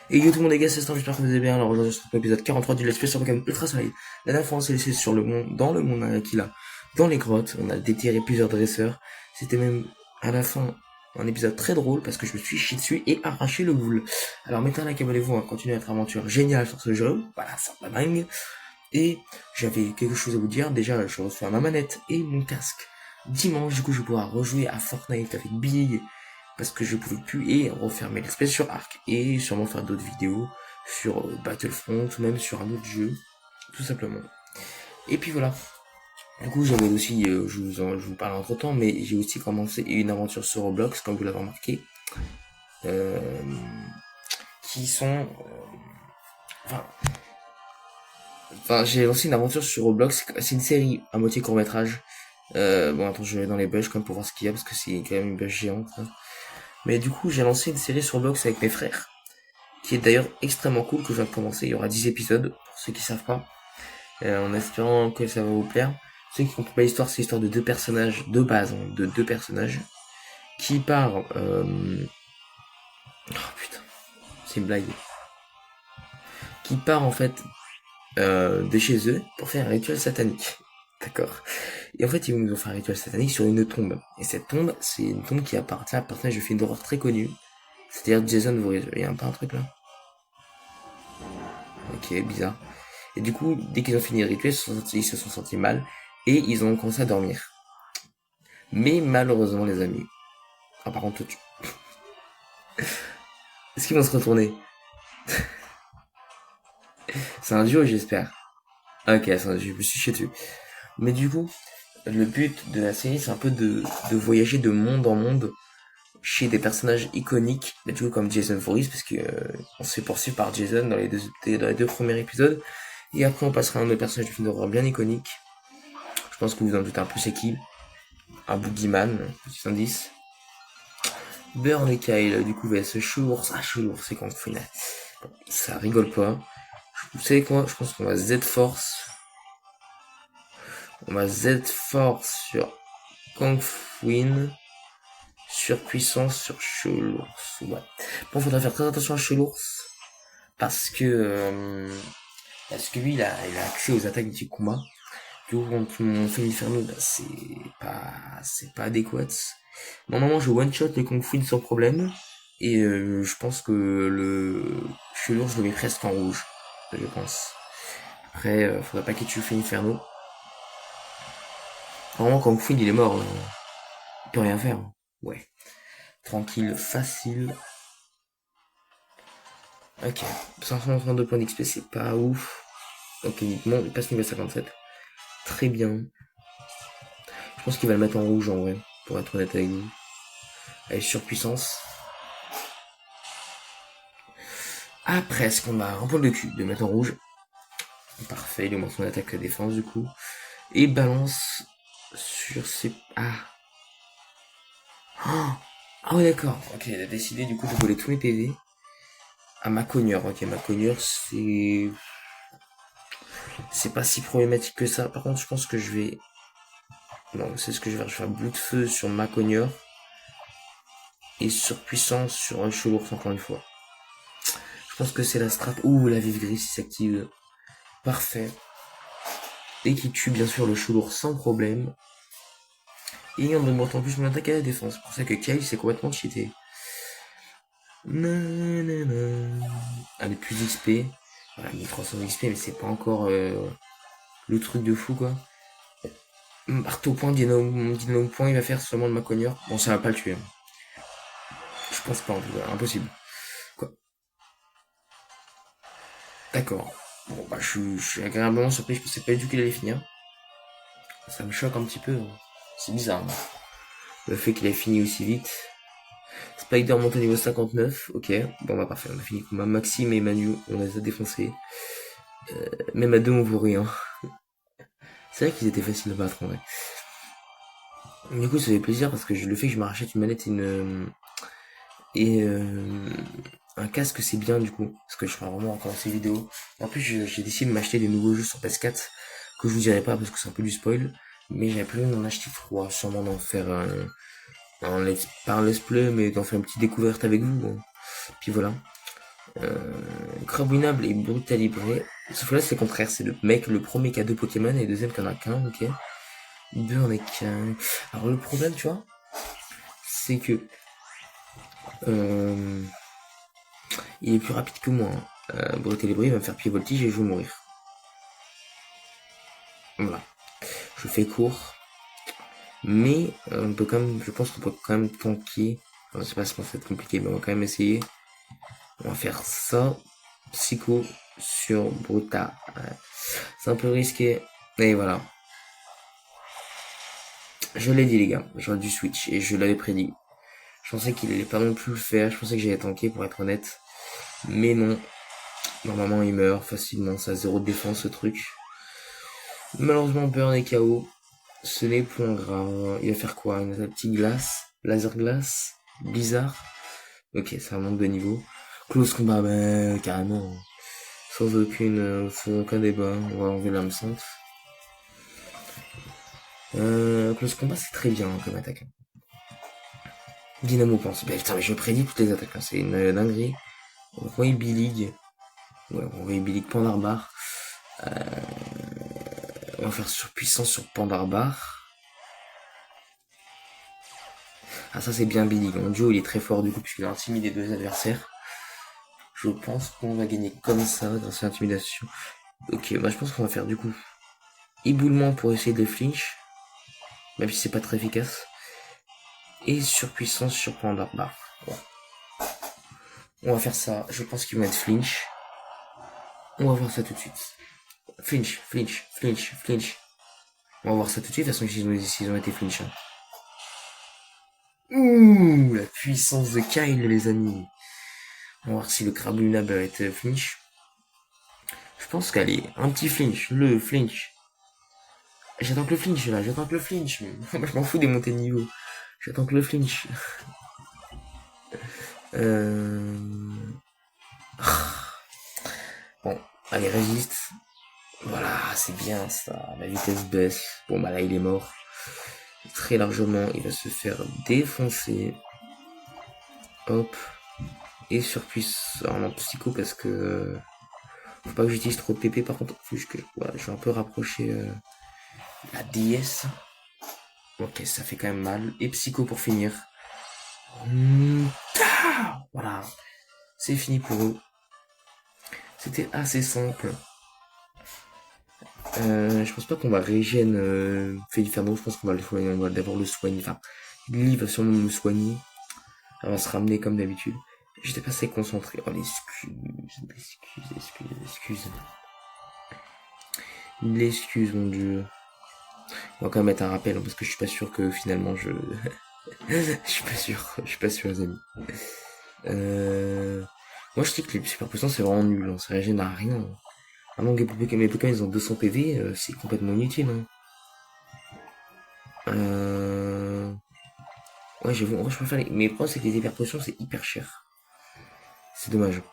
Et yo tout le monde les gars, c'est Stan, j'espère que vous allez bien. Alors aujourd'hui, je suis sur l'épisode 43 du Let's Play sur Pokémon Ultra Soleil. La dernière fois, on s'est laissé sur le monde, dans le monde Narakila, dans les grottes. On a déterré plusieurs dresseurs. C'était même, à la fin, un épisode très drôle parce que je me suis chié dessus et arraché le boule. Alors mettez un like, abonnez-vous, on va continuer notre aventure géniale sur ce jeu. Voilà, ça va dingue. Et j'avais quelque chose à vous dire. Déjà, je reçois ma manette et mon casque. Dimanche, du coup, je vais pouvoir rejouer à Fortnite avec Big parce que je pouvais plus et refaire mes espèces sur Arc et sûrement faire d'autres vidéos sur Battlefront ou même sur un autre jeu, tout simplement. Et puis voilà. Du coup, j'avais aussi, je vous parle entre temps, mais j'ai aussi commencé une aventure sur Roblox, comme vous l'avez remarqué, euh, qui sont, enfin, j'ai lancé une aventure sur Roblox. C'est une série à moitié court métrage. Bon, attends, je vais dans les bugs quand même pour voir ce qu'il y a parce que c'est quand même une bugs géante, hein. Mais du coup, j'ai lancé une série sur Roblox avec mes frères, qui est d'ailleurs extrêmement cool, que je viens de commencer. Il y aura 10 épisodes, pour ceux qui savent pas, en espérant que ça va vous plaire. Ceux qui comprennent pas l'histoire, c'est l'histoire de deux personnages de base, hein, de deux personnages, qui partent, oh putain, c'est une blague, qui part en fait de chez eux pour faire un rituel satanique. D'accord. Et en fait, ils nous ont fait un rituel satanique sur une tombe. Et cette tombe, c'est une tombe qui appartient à un personnage de film d'horreur très connu, c'est-à-dire Jason Voorhees. Il y a pas un truc là? Ok, bizarre. Et du coup, dès qu'ils ont fini le rituel, ils se sont sentis mal et ils ont commencé à dormir. Mais malheureusement, les amis. Ah, par contre, est-ce qu'ils vont se retourner? C'est un duo, j'espère. Ok, c'est un duo, je me suis chié dessus. Mais du coup, le but de la série, c'est un peu de voyager de monde en monde chez des personnages iconiques, mais du coup comme Jason Voorhees, parce que on se fait poursuivre par Jason dans les deux premiers épisodes. Et après, on passera à un autre personnage du film d'horreur bien iconique. Je pense que vous en doutez un peu c'est qui. Un Boogeyman, petit indice. Burn et Kyle, du coup, vs Choulours. Ah, Choulours, c'est quand on fait ça rigole pas. Vous savez quoi? Je pense qu'on va Z-Force. On va Z-Force sur Kang Fuin. Surpuissance sur Choulours. Ouais. Bon, faudra faire très attention à Choulours. Parce que lui, il a accès aux attaques du combat. Du coup, contre mon Inferno, bah, c'est pas adéquat. Normalement, je one shot le Kung Fu sans problème. Et je pense que le Chelour, je le mets presque en rouge. Je pense. Après, faudrait pas qu'il tue Inferno. Normalement, Kung Fu, il est mort. Il peut rien faire. Ouais. Tranquille, facile. Ok. 532 points d'XP, c'est pas ouf. Ok, bon, il passe niveau 57. Très bien. Je pense qu'il va le mettre en rouge en vrai, pour être honnête avec vous. Allez, surpuissance. Ah, presque, on a un poil de cul de mettre en rouge. Parfait, il augmente son attaque et défense du coup. Et balance sur ses... Ah. Oh, ah ouais d'accord. Ok, il a décidé du coup de voler tous mes PV à ma cogneur. Ok, ma cogneur c'est pas si problématique que ça. Par contre, je pense que je vais... Non, c'est ce que je vais faire. Je vais faire bout de feu sur ma cogneur. Et surpuissance sur un chelours encore une fois. Je pense que c'est la strat. Ouh, la vive grise s'active. Parfait. Et qui tue bien sûr le chelours sans problème. Et on augmente en plus mon attaque à la défense. C'est pour ça que Kyle c'est complètement cheaté. Allez, plus d'XP. Voilà, 1300 XP, mais c'est pas encore le truc de fou quoi. Marteau point, Dynamo point, il va faire seulement le Maconieur. Bon, ça va pas le tuer. Je pense pas en tout cas, impossible. Quoi? D'accord. Bon, bah, je suis agréablement surpris, je pensais pas du tout qu'il allait finir. Ça me choque un petit peu, hein. C'est bizarre, hein. Le fait qu'il ait fini aussi vite. Spider monte au niveau 59, ok. Bon bah parfait, on a fini combat. Maxime et Manu, on les a défoncés. Même à deux on vaut rien. C'est vrai qu'ils étaient faciles à battre en vrai. Du coup ça fait plaisir parce que le fait que je me rachète une manette et un casque c'est bien du coup. Parce que je ferai vraiment encore ces vidéos. Et en plus j'ai décidé de m'acheter des nouveaux jeux sur PS4 que je vous dirai pas parce que c'est un peu du spoil. Mais j'avais plus d'en acheter trois, sûrement d'en faire pas un let's play mais d'en faire une petite découverte avec vous, hein. Puis voilà. Crabominable et Brutalibré. Sauf que là, c'est le contraire. C'est le mec, le premier qui a 2 Pokémon et le deuxième qui en a qu'un, ok. Burnequin. Alors, le problème, tu vois, c'est que il est plus rapide que moi. Brutalibré, il va me faire pied voltige et je vais mourir. Voilà. Je fais court. Mais on peut quand même, je pense qu'on peut quand même tanker. Enfin, je sais pas si ça va être compliqué, mais on va quand même essayer. On va faire ça. Psycho sur Bruta. Ouais. C'est un peu risqué. Et voilà. Je l'ai dit les gars, j'aurais dû switch et je l'avais prédit. Je pensais qu'il allait pas non plus le faire, je pensais que j'allais tanker pour être honnête. Mais non. Normalement il meurt facilement, ça a 0 de défense ce truc. Malheureusement Burn est KO. Ce n'est point grave. Il va faire quoi? Une petite glace? Laser glace? Bizarre? Ok, ça monte de niveau. Close combat, bah, carrément. Sans aucun débat. On va enlever l'âme sainte. Close combat, c'est très bien comme attaque. Dynamo pense. Bah, putain, mais je prédis toutes les attaques. Hein. C'est une dinguerie. On va envoyer B-League. Ouais, on va envoyer B-League Pandarbar. On va faire surpuissance sur Pandarbar. Ah, ça c'est bien B-League. Mon duo, il est très fort du coup, puisqu'il a intimidé 2 adversaires. Je pense qu'on va gagner comme ça, grâce à l'intimidation. Ok, bah je pense qu'on va faire du coup éboulement pour essayer de les flinch. Même si c'est pas très efficace. Et surpuissance sur Pandarbar. Ouais. On va faire ça. Je pense qu'ils vont être flinch. On va voir ça tout de suite. Flinch, flinch, flinch, flinch. On va voir ça tout de suite, de toute façon, s'ils ont été flinch. Hein. Ouh, la puissance de Kyle, les amis. On va voir si le Crabominable va être flinch. Je pense qu'allez, un petit flinch, le flinch. J'attends que le flinch, là, j'attends que le flinch. Moi, je m'en fous des montées de niveau. J'attends que le flinch. Bon, allez, résiste. Voilà, c'est bien ça. La vitesse baisse. Bon, bah là, il est mort. Très largement, il va se faire défoncer. Hop. Et surpuissance. Alors non, psycho parce que. Faut pas que j'utilise trop de PP par contre. Faut que voilà, je vais un peu rapprocher la DS. Ok, ça fait quand même mal. Et psycho pour finir. Voilà. C'est fini pour eux. C'était assez simple. Je pense pas qu'on va régène Féliferno. Je pense qu'on va le soigner. On va d'abord le soigner. Enfin, lui va sûrement me soigner. On va se ramener comme d'habitude. J'étais pas assez concentré. Oh, l'excuse. L'excuse, mon dieu. On va quand même mettre un rappel, hein, parce que je suis pas sûr que finalement je... je suis pas sûr, les amis. Moi, je sais que les super puissants, c'est vraiment nul, hein. Ça régène à rien. Ah non, mes Pokémon, ils ont 200 PV, c'est complètement inutile, hein. Ouais, en vrai, je préfère les... Mais le problème, c'est que les hyper potions, c'est hyper cher. C'est dommage.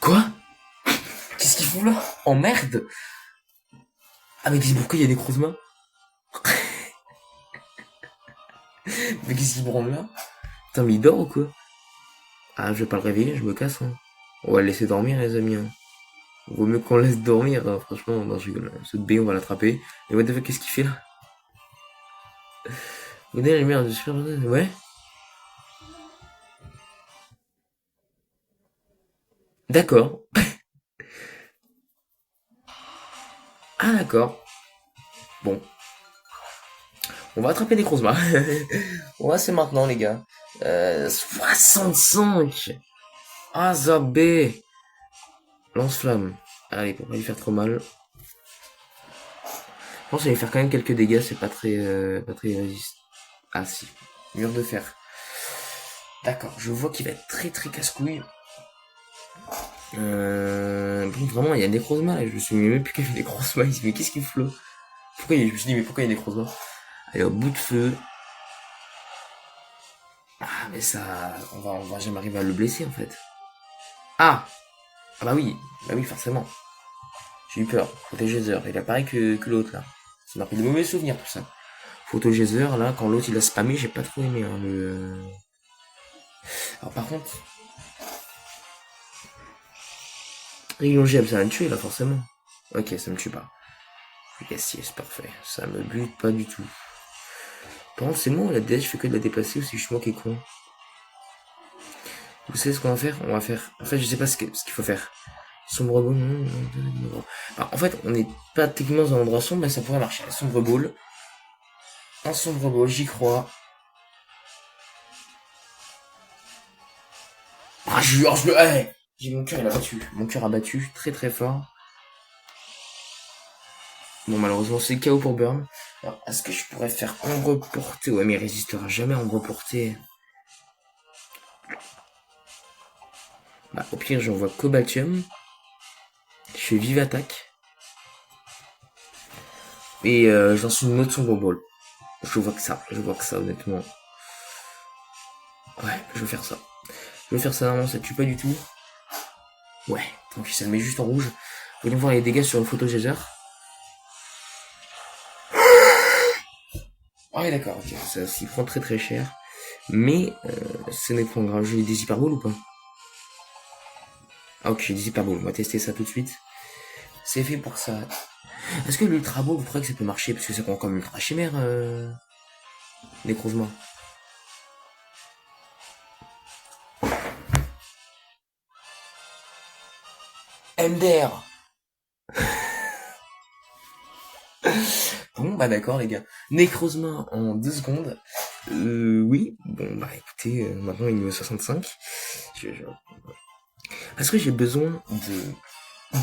Quoi? Qu'est-ce qu'ils font là? En merde? Ah mais pourquoi il y a des Krozma? Mais qu'est-ce qu'ils branlent là? Putain mais il dort ou quoi? Ah je vais pas le réveiller, je me casse hein. On va le laisser dormir les amis hein. Vaut mieux qu'on laisse dormir hein. Franchement, non je rigole. Ce B on va l'attraper. Et what the fuck qu'est-ce qu'il fait là? Vous avez les merdes de super ouais? D'accord. Ah d'accord. Bon. On va attraper des Krozma. On va c'est maintenant les gars. 65. Azabé. Lance-flamme. Allez, pour pas lui faire trop mal. Je pense qu'il va lui faire quand même quelques dégâts, c'est pas très résistant. Ah si, mur de fer. D'accord, je vois qu'il va être très très casse-couille. Bon, vraiment, il y a des Necrozma là, je me suis dit, même plus qu'il y avait des Necrozma ici, mais qu'est-ce qu'il flotte? Je me suis dit, mais pourquoi il y a des Necrozma? Allez, au bout de feu. Ah, mais ça, on va jamais arriver à le blesser en fait. Ah! Ah bah oui, forcément. J'ai eu peur. Photogeyser. Il a pareil que l'autre, là. Ça m'a pris de mauvais souvenirs, tout ça. Photogeyser, là, quand l'autre il a spammé, j'ai pas trop aimé, hein, Alors, par contre, Rayon Gem, ça va me tuer, là, forcément. Ok, ça me tue pas. Yes, yes, parfait. Ça me bute pas du tout. Par contre, c'est moi, la DS, je fais que de la déplacer ou c'est juste moi qui est con. Vous savez ce qu'on va faire? On va faire... En fait, je sais pas ce qu'il faut faire. Sombre ball, en fait, on n'est pas techniquement dans un endroit sombre, mais ça pourrait marcher. Sombre ball. Un sombre ball, j'y crois. Ah, jure, je le hais! J'ai mon cœur, il a battu. Mon cœur a battu très très fort. Bon, malheureusement, c'est KO pour Burn. Alors, est-ce que je pourrais faire ombre portée? Ouais, mais il résistera jamais à ombre portée. Bah, au pire, j'envoie Cobaltium. Je fais vive attaque. Et j'en suis une autre sombre ball. Je vois que ça, honnêtement. Ouais, je vais faire ça. Je vais faire ça, normalement, ça tue pas du tout. Ouais, tranquille, ça le met juste en rouge. Voyons voir les dégâts sur une photo geyser. Ouais, d'accord, ok, ça s'y prend très très cher. Mais, ce n'est pas grave. J'ai des hyperballs ou pas? Ah, ok, j'ai des hyperballs. On va tester ça tout de suite. C'est fait pour ça. Est-ce que l'ultra ball, vous croyez que ça peut marcher? Parce que ça prend comme ultra chimère, Necrozma. MDR. Bon, bah d'accord, les gars. Necrozma en 2 secondes. Oui. Bon, bah écoutez, maintenant il est niveau 65. Est-ce que j'ai besoin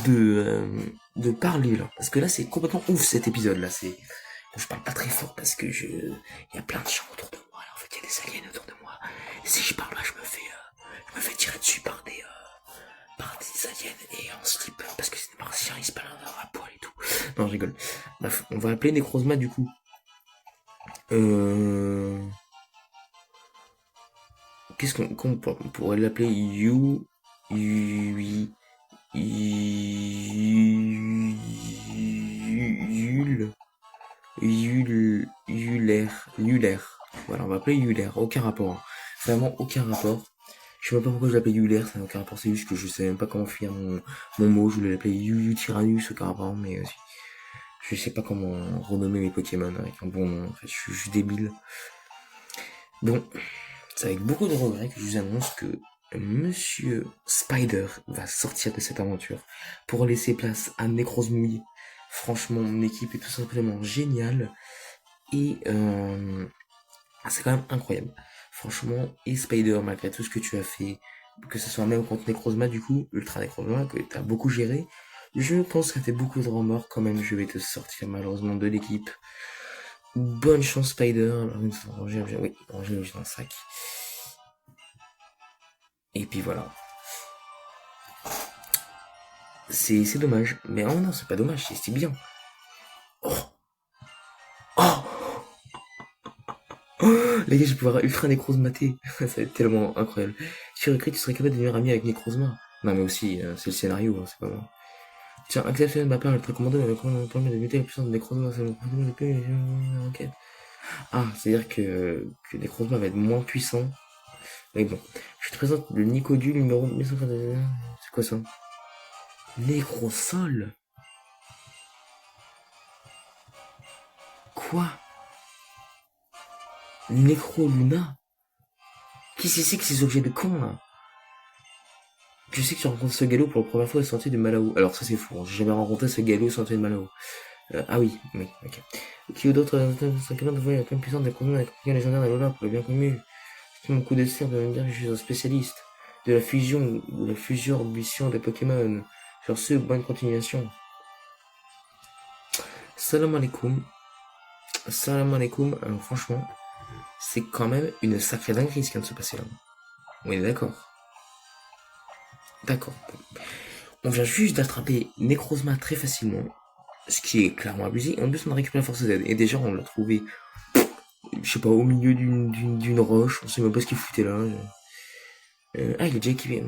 de parler, là? Parce que là, c'est complètement ouf, cet épisode-là. C'est... Bon, je parle pas très fort parce que il y a plein de gens autour de moi, là. En fait, il y a des aliens autour de moi. Et si je parle là, je me fais tirer dessus par des aliens et en slip. Parce que c'est des martiens, ils se baladent à poil et tout. Non, je rigole. Bref, on va appeler Necrozma, du coup. Qu'est-ce qu'on pourrait l'appeler? Yul, Yuler. Voilà, on va appeler Yuler. Aucun rapport. Vraiment aucun rapport. Je sais même pas pourquoi je l'appelle Yuler, ça n'a aucun rapport. C'est juste que je sais même pas comment finir mon mot. Je voulais l'appeler Tyrannus, aucun rapport, mais je sais pas comment renommer mes Pokémon avec un bon nom. En fait, je suis débile. Bon, c'est avec beaucoup de regrets que je vous annonce que Monsieur Spider va sortir de cette aventure pour laisser place à Necrozmouille. Franchement, mon équipe est tout simplement géniale et c'est quand même incroyable. Franchement, et Spider, malgré tout ce que tu as fait, que ce soit même contre Necrozma du coup, Ultra Necrozma, que tu as beaucoup géré, je pense que t'as fait beaucoup de remords quand même. Je vais te sortir malheureusement de l'équipe. Bonne chance Spider. Oui, ranger dans le sac. Et puis voilà. C'est dommage. Mais oh non, c'est pas dommage, c'est bien. Oh, oh, les gars, je vais pouvoir ultra nécrosmater. Ça va être tellement incroyable. Si tu recrutes, tu serais capable de devenir ami avec Necrozma. Non, mais aussi, c'est le scénario, hein, c'est pas moi. Tiens, accepte de ma part le précommandé avec le permet de muter la puissance de Necrozma. C'est le ok. Ah, c'est-à-dire que Necrozma va être moins puissant. Mais bon. Je te présente le Nicodule numéro 1151. C'est quoi ça? Nécrosol? Quoi? Necroluna? Qui c'est que ces objets de con là? Je sais que tu rencontres ce galop pour la première fois au sentier de Malao. Alors ça c'est fou, hein. J'ai jamais rencontré ce galop au sentier de Malao. Ah oui, ok. Qui ou d'autres sont capables de voir la pleine puissance des contenus avec les légendaires d'Alola pour le bien connu. C'est mon coup de cire de me dire que je suis un spécialiste de la fusion ou la fusion des Pokémon. Sur ce, bonne continuation. Salam alaikum. Salam alaikum. Alors franchement, c'est quand même une sacrée dinguerie ce qui vient de se passer là. On est d'accord. D'accord. On vient juste d'attraper Necrozma très facilement, ce qui est clairement abusé. En plus, on a récupéré la force Z. Et déjà, on l'a trouvé, je sais pas, au milieu d'une roche. On sait même pas ce qu'il foutait là. Il est déjà équipé.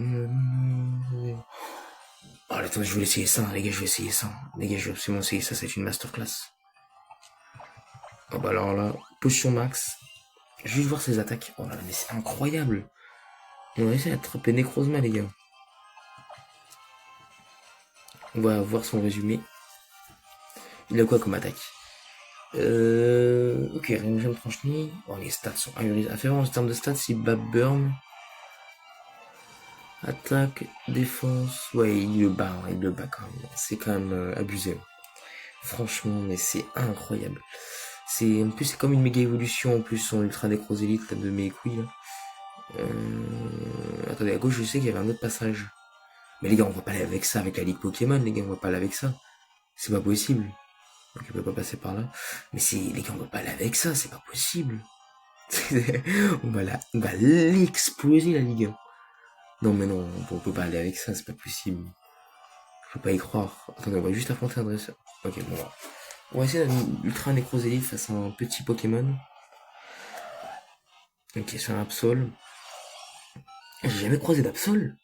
Oh, attendez, je vais essayer ça, les gars, je vais essayer ça. Les gars, je vais absolument essayer ça, c'est une masterclass. Oh bah alors là, potion max. Juste voir ses attaques. Oh là là, mais c'est incroyable. On va essayer d'attraper Necrozma, les gars. On va voir son résumé. Il a quoi comme attaque? Ok, Ringem Tranchny. Oh, les stats sont ahurisants. En termes de stats, c'est Bab Burn. Attaque, défense. Ouais, il le bat quand même. C'est quand même abusé. Franchement, mais c'est incroyable. En plus, c'est comme une méga évolution. En plus, son ultra nécrosélite de mes couilles. Attendez, à gauche, je sais qu'il y avait un autre passage. Mais les gars, on va pas aller avec ça, avec la Ligue Pokémon, les gars, on va pas aller avec ça. C'est pas possible. Donc il peut pas passer par là. Mais les gars, on va pas aller avec ça, c'est pas possible. On va l'exploser la Ligue 1. Non mais non, on peut pas aller avec ça, c'est pas possible. Je peux pas y croire. Attendez, on va juste affronter un dresseur. Ok, bon, on va essayer d'un ultra nécrosélite face à un petit Pokémon. Ok, c'est un Absol. J'ai jamais croisé d'Absol.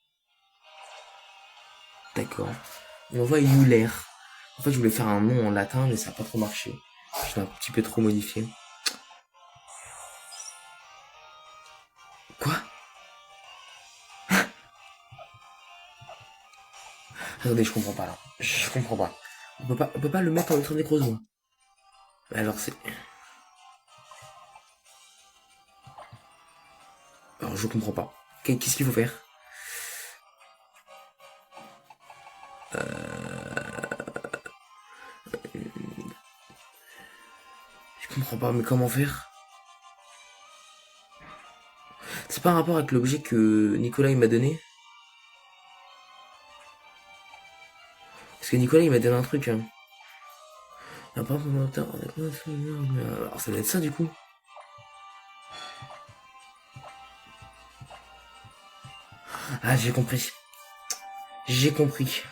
D'accord. On voit Euler. En fait, je voulais faire un nom en latin, mais ça a pas trop marché. Je l'ai un petit peu trop modifié. Quoi? Attendez, je comprends pas là. Je comprends pas. On peut pas le mettre en ultra nécrosement. Alors c'est... Alors je comprends pas. Qu'est-ce qu'il faut faire? Je comprends pas, mais comment faire? C'est pas un rapport avec l'objet que Nicolas il m'a donné? Parce que Nicolas il m'a donné un truc. Hein. Alors ça doit être ça du coup. Ah j'ai compris. J'ai compris.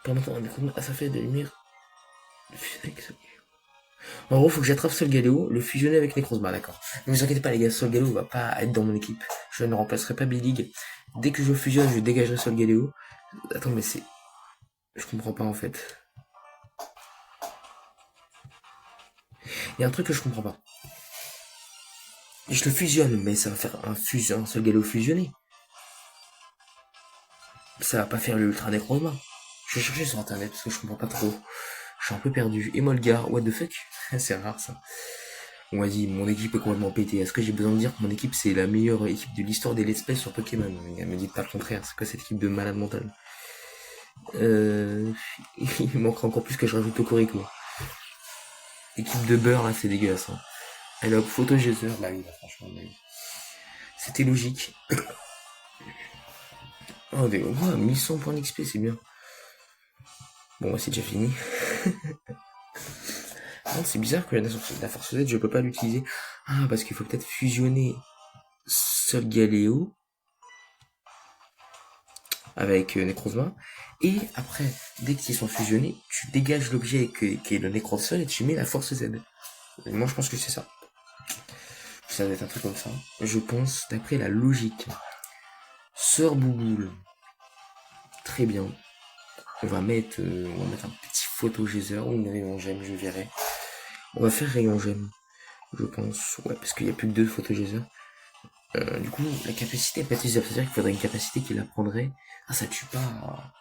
Permettant à sa fait de lumière. En gros, faut que j'attrape Solgaleo, le fusionner avec Necrozma, d'accord. Ne vous inquiétez pas les gars, Solgaleo va pas être dans mon équipe. Je ne remplacerai pas Billig. Dès que je fusionne, je dégagerai Solgaleo. Attends, mais c'est... Je comprends pas en fait. Il y a un truc que je comprends pas. Je le fusionne, mais ça va faire un Solgaleo fusionné. Ça va pas faire le Ultra Necrozma. Je vais chercher sur internet parce que je comprends pas trop. Je suis un peu perdu. Emolgar, what the fuck? C'est rare ça. On m'a dit, mon équipe est complètement pétée. Est-ce que j'ai besoin de dire que mon équipe c'est la meilleure équipe de l'histoire des Let's Play sur Pokémon? Elle me dit pas le contraire. C'est quoi cette équipe de malade mental? Il manquera encore plus que je rajoute au Corico. Équipe de beurre là, c'est dégueulasse. Hein. Elle a photo geyser. Bah oui, bah, franchement, bah oui. C'était logique. Oh, 1100 points d'XP, c'est bien. Bon, bah, c'est déjà fini. Non, c'est bizarre que la force Z, je peux pas l'utiliser. Ah, parce qu'il faut peut-être fusionner Solgaleo avec Necrozma. Et après, dès qu'ils sont fusionnés, tu dégages l'objet qui est le Necrozma et tu mets la force Z. Et moi, je pense que c'est ça. Ça doit être un truc comme ça. Je pense, d'après la logique. Sœur Bouboule. Très bien. On va mettre un petit photo geyser ou une rayon gemme, je verrai. On va faire rayon gemme, je pense. Ouais, parce qu'il n'y a plus que 2 photos geyser. Du coup, la capacité peut être utilisable. C'est-à-dire qu'il faudrait une capacité qui l'apprendrait. Ah, ça tue pas.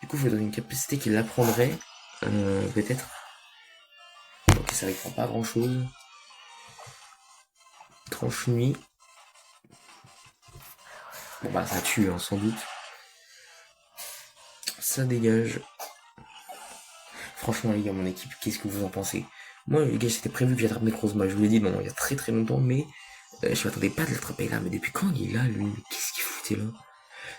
Du coup, il faudrait une capacité qui l'apprendrait. Peut-être. Ok, ça ne prend pas grand-chose. Tranche nuit. Bon, bah, ça tue, hein, sans doute. Ça dégage. Franchement, les gars, mon équipe, qu'est-ce que vous en pensez? Moi, les gars, c'était prévu que j'attrape Necrozma. Je vous l'ai dit, non, il y a très très longtemps, mais je m'attendais pas de l'attraper là. Mais depuis quand il est là, lui? Qu'est-ce qu'il foutait là?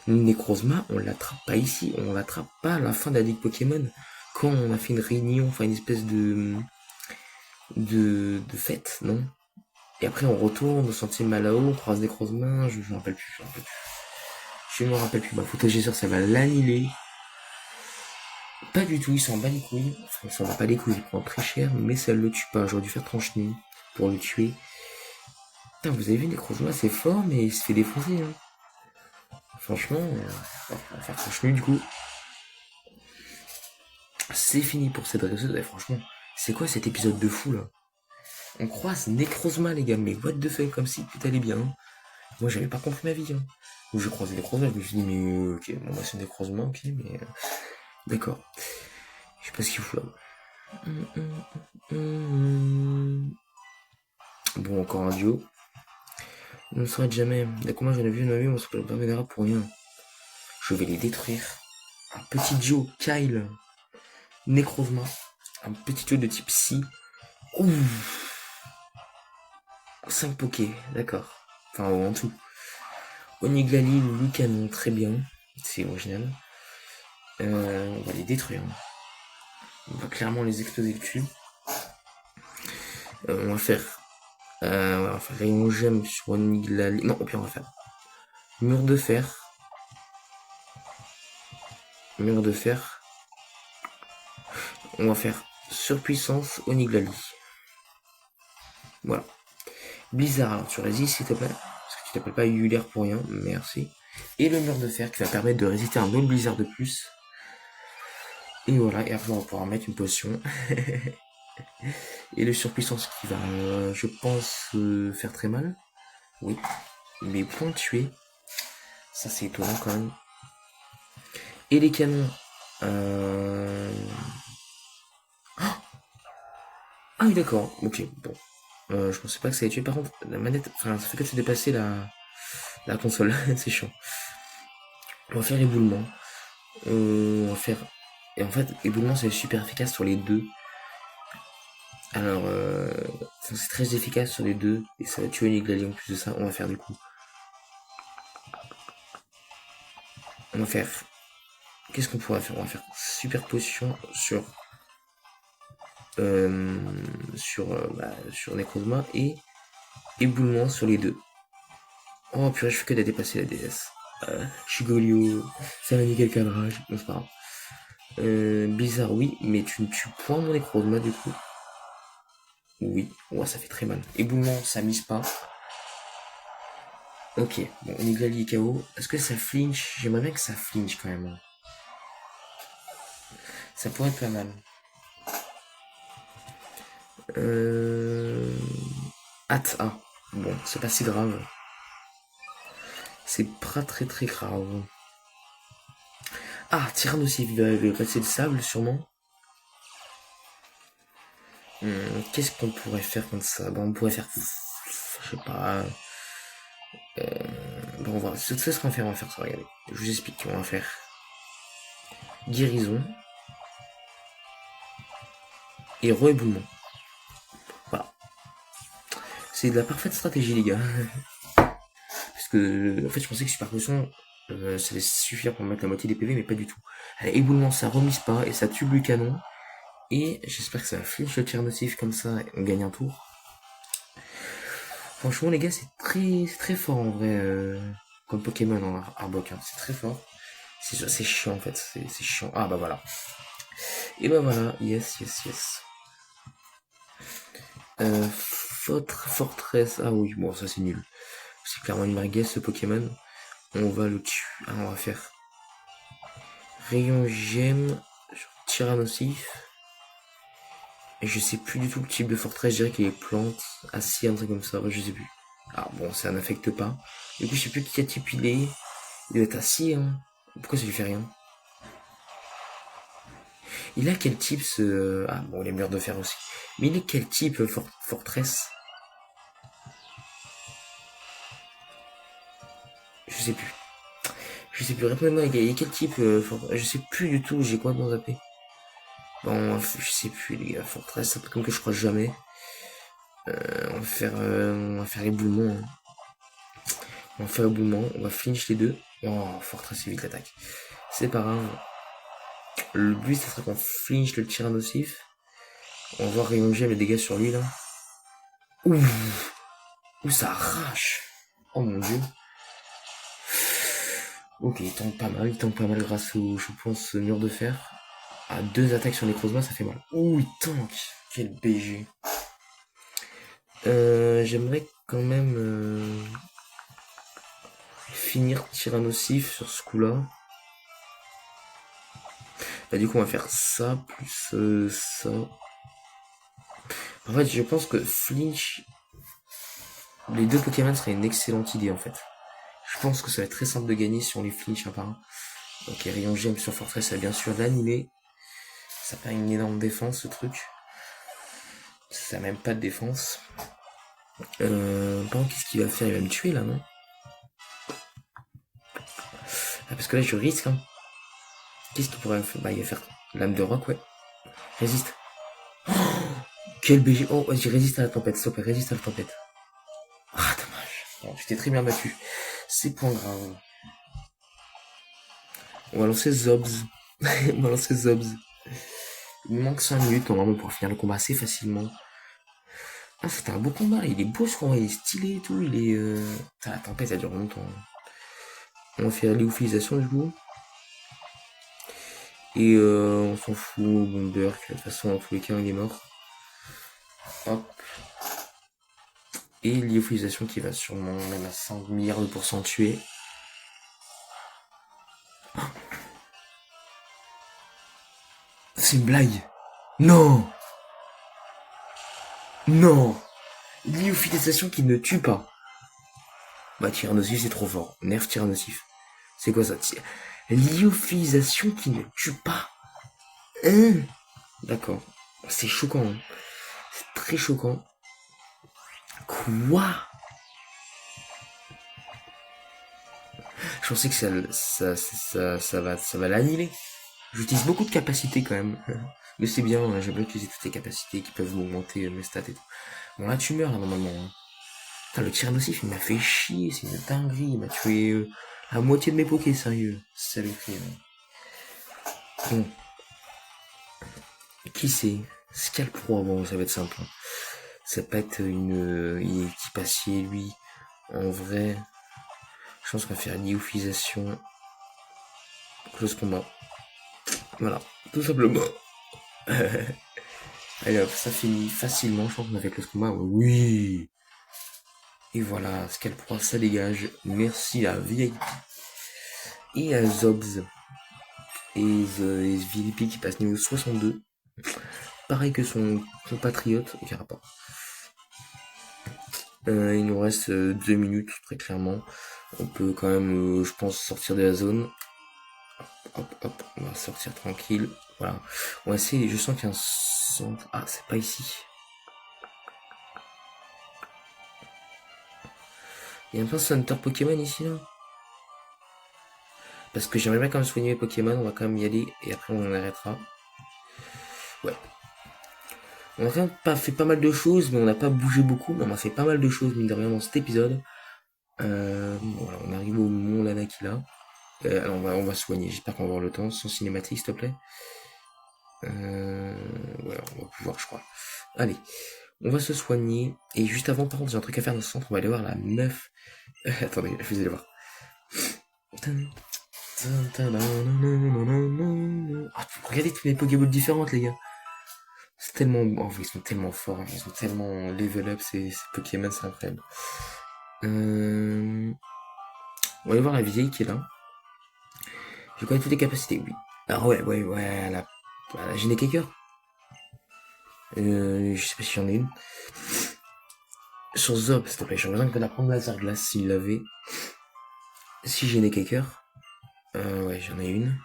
Necrozma, on l'attrape pas ici. On l'attrape pas à la fin de la Ligue Pokémon. Quand on a fait une réunion, enfin une espèce de fête, non? Et après, on retourne au sentier Malao, on croise Necrozma, je me rappelle plus, je me rappelle plus. Ma photo Geyser, ça va l'annihiler. Pas du tout, il s'en bat les couilles. Enfin, il s'en bat pas les couilles, il prend très cher, mais ça le tue pas. J'aurais dû faire tranche-nuit pour le tuer. Putain, vous avez vu Necrozma, c'est fort, mais il se fait défoncer. Hein. Franchement, on va faire franchement du coup. C'est fini pour cette dresseuse. Et franchement, c'est quoi cet épisode de fou là? On croise Necrozma les gars, mais what the fuck, comme si tout allait bien. Moi j'avais pas compris ma vie. Hein. Donc j'ai croisé Necrozma, je me suis dit mais ok, bon bah c'est Necrozma, ok, mais d'accord. Je sais pas ce qu'il fout là. Bon, encore un duo. On ne saurait jamais. Dès que moi j'en ai vu une ma vie, on se peut pas m'aider pour rien. Je vais les détruire. Un petit duo, Kyle, Necrozma. Un petit duo de type Psy. Ouh, 5 pokés, d'accord. Enfin, en tout. Oniglali, Lucanon, très bien. C'est original. On va les détruire. On va clairement les exploser le cul. On va faire rayon gemme sur Oniglali. Non, au pire, on va faire mur de fer. Mur de fer. On va faire surpuissance Oniglali. Voilà. Blizzard, alors tu résistes s'il te plaît. Parce que tu t'appelles pas Yulaire pour rien. Merci. Et le mur de fer qui va permettre de résister à un autre blizzard de plus. Et voilà, et après on va pouvoir mettre une potion. Et le surpuissance qui va, je pense, faire très mal. Oui. Mais pointué. Ça c'est étonnant quand même. Et les canons. Ah oui d'accord, ok, bon. Je pensais pas que ça allait tuer. Par contre, la manette, enfin ça fait que c'est dépasser la console. C'est chiant. On va faire éboulement. On va faire... Et en fait, éboulement c'est super efficace sur les deux. Alors, c'est très efficace sur les deux. Et ça va tuer les gladions en plus de ça. On va faire du coup. On va faire... Qu'est-ce qu'on pourrait faire? On va faire super potion sur... sur Necrozma et éboulement sur les deux. Oh purée, je fais que de dépasser la DS. Je suis Golio, ça va niquer le cadrage. Non, c'est pas grave. Bizarre, oui, mais tu me tues point mon Necrozma du coup. Oui, ouais, ça fait très mal. Éboulement, ça mise pas. Ok, bon, Oniglali est KO. Est-ce que ça flinch? J'aimerais bien que ça flinch quand même. Ça pourrait être pas mal. Ah, bon, c'est pas si grave. C'est pas très très grave. Ah, Tyrannosif va passer le sable sûrement. Qu'est-ce qu'on pourrait faire comme ça? Bon, on pourrait faire... Je sais pas... Bon, on va... C'est ce qu'on va faire, on va faire ça, regardez. Je vous explique, on va faire... Guérison. Et re-éboulement. Voilà. C'est de la parfaite stratégie, les gars. Parce que, en fait, je pensais que Super Potion, ça allait suffire pour mettre la moitié des PV, mais pas du tout. Allez, éboulement, ça remise pas, et ça tue le canon. Et j'espère que ça va flinch le tir nocif comme ça, et on gagne un tour. Franchement, les gars, c'est très fort en vrai, comme Pokémon en Arbok, hein. C'est très fort. C'est chiant en fait, c'est chiant. Ah bah voilà. Et bah voilà, yes. Fortress, ah oui, bon ça c'est nul. C'est clairement une merguez ce Pokémon. On va le tuer. Ah, on va faire rayon gemme sur Tyrannosif. Et je sais plus du tout le type de forteresse, je dirais qu'il est plante, acide, un truc comme ça, je sais plus. Ah bon, ça n'affecte pas. Du coup, je sais plus quel type il est. Il doit être assis, hein. Pourquoi ça lui fait rien? Il a quel type ce... Ah bon, les murs de fer aussi. Mais il est quel type forteresse? Je sais plus. Je sais plus, répondez-moi les gars, il est quel type forteresse? Je sais plus du tout, j'ai quoi dans zapper. Bon, je sais plus les gars, forteresse, c'est un peu comme que je crois jamais. On va faire éboulement. Hein. On va faire éboulement, on va flinch les deux. Oh, forteresse évite l'attaque. C'est pas grave. Le but, ça serait qu'on flinch le tir nocif. On va voir rayon gemme les dégâts sur lui là. Ouh, ouh, ça arrache. Oh mon dieu. Ok, il tank pas mal grâce au, je pense, mur de fer. À 2 attaques sur les Necrozma, ça fait mal. Ouh, il tank. Quel BG. J'aimerais quand même finir Tyrannosif sur ce coup-là. Bah, du coup, on va faire ça, plus ça. En fait, je pense que Flinch, les deux Pokémon seraient une excellente idée, en fait. Je pense que ça va être très simple de gagner si on les flinch un par un. Ok, Rayon Gemme sur Fortress, ça va bien sûr l'annuler. Ça perd une énorme défense, ce truc. Ça n'a même pas de défense. Par contre, qu'est-ce qu'il va faire? Il va me tuer, là, non? Ah, parce que là, je risque, hein. Qu'est-ce qu'il pourrait faire? Bah, il va faire Lame de Roc, ouais. Résiste. Oh, quel BG. Oh, vas-y, résiste à la tempête, s'il te plaît, résiste à la tempête. Ah, dommage. Bon, tu t'es très bien battu. C'est point grave. On va lancer Zobs. On va lancer Zobs. Il me manque 5 minutes normalement pour finir le combat assez facilement. Ah, c'était un beau combat. Il est beau ce combat, il est stylé et tout. Il est. Putain, la tempête, ça dure longtemps. On va faire l'utilisation du coup. Et on s'en fout, Bomber, de toute façon, dans tous les cas, il est mort. Hop. Et l'iophysation qui va sûrement même à 5 milliards de pourcents tuer. C'est une blague. Non. Non. L'iophysation qui ne tue pas. Bah, Tyrannosif, c'est trop fort. Nerf Tyrannosif. C'est quoi ça? Lyophilisation qui ne tue pas. Hein? D'accord. C'est choquant. Hein. C'est très choquant. Quoi? Je pensais que ça va l'annihiler. J'utilise beaucoup de capacités quand même. Mais c'est bien, hein, j'aime bien utiliser toutes les capacités qui peuvent augmenter mes stats et tout. Bon là tu meurs là normalement. Hein. Putain, le Tyrannosif il m'a fait chier, c'est une dinguerie. Il m'a tué la moitié de mes pokés, sérieux. Salut frère. Bon. Qui c'est? Scalp Pro, bon ça va être simple. Hein. Ça peut être il est type acier lui. En vrai. Je pense qu'on va faire lyophilisation. Close combat. Voilà, tout simplement. Allez hop, ça finit facilement. Je pense qu'on a fait close combat. Oui. Et voilà, Scalp Pro, ça dégage. Merci la vieille. Et Zobs. Et Vilipi qui passe niveau 62. Pareil que son patriote. Aucun rapport. Il nous reste 2 minutes, très clairement. On peut quand même, je pense, sortir de la zone. Hop, hop, on va sortir tranquille. Voilà. On va essayer, je sens qu'il y a un centre. Ah, c'est pas ici. Il y a un peu un center Pokémon ici, là. Parce que j'aimerais bien quand même soigner mes Pokémon, on va quand même y aller, et après on en arrêtera. Ouais. On a quand même fait pas mal de choses, mais on n'a pas bougé beaucoup, mais on a fait pas mal de choses, mine de rien, dans cet épisode. Voilà, on arrive au Mont Lanakila. Alors on va soigner, j'espère qu'on va avoir le temps, sans cinématique s'il te plaît. Ouais, on va pouvoir je crois. Allez, on va se soigner. Et juste avant, par contre, j'ai un truc à faire dans ce centre, on va aller voir la meuf. Attendez, je vais aller voir. Ah, regardez tous les Pokéballs différentes les gars. C'est tellement... Oh, ils sont tellement forts, hein. Ils sont tellement level up ces Pokémon, c'est incroyable. On va aller voir la vieille qui est là. Je connais toutes les capacités, oui. Ah ouais, elle a Genekicker. Je sais pas si j'en ai une. Sur Zob, s'il te plaît, j'aurais besoin d'apprendre Laser Glace s'il l'avait. Si Genekicker. Ouais, j'en ai une.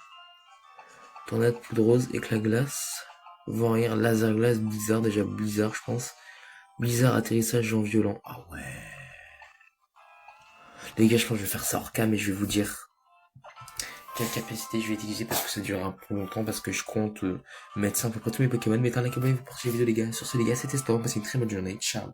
Tornade, poudre rose, éclat glace. Vent arrière, Laser Glace, Blizzard, déjà Blizzard, je pense. Blizzard, atterrissage en violent. Ah ouais. Les gars, je pense que je vais faire ça hors cam et je vais vous dire quelle capacité je vais utiliser parce que ça durera un peu longtemps parce que je compte mettre ça à peu près tous mes Pokémon. Mettez un like, abonnez-vous pour cette vidéo les gars. Sur ce les gars, c'était Storm, passez une très bonne journée. Ciao.